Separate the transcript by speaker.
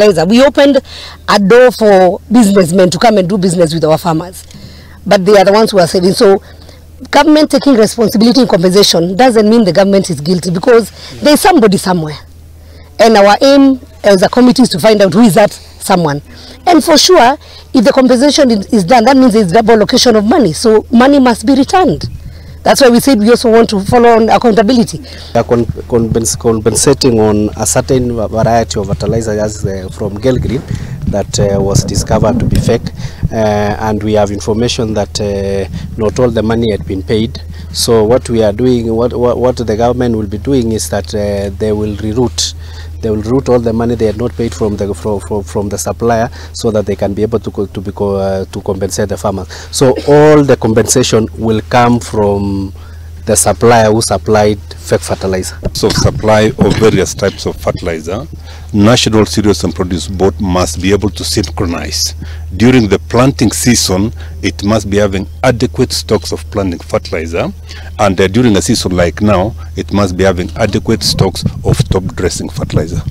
Speaker 1: fertilizer. We opened a door for businessmen to come and do business with our farmers, but they are the ones who are saving. So government taking responsibility in compensation doesn't mean the government is guilty, because there is somebody somewhere, and our aim as a committee is to find out who is that someone. And for sure, if the compensation is done, that means it's double allocation of money, so money must be returned. That's why we said we also want to follow on accountability.
Speaker 2: We are compensating on a certain variety of fertilizers from Girl Green that was discovered to be fake, and we have information that not all the money had been paid. So what we are doing, what the government will be doing, is that they will reroute. They will route all the money they had not paid from the supplier, so that they can be able to compensate the farmers. So all the compensation will come from the supplier who supplied fake fertilizer. So
Speaker 3: supply of various types of fertilizer, National Cereals and Produce Board must be able to synchronize. During the planting season, it must be having adequate stocks of planting fertilizer, and during a season like now, it must be having adequate stocks of top dressing fertilizer.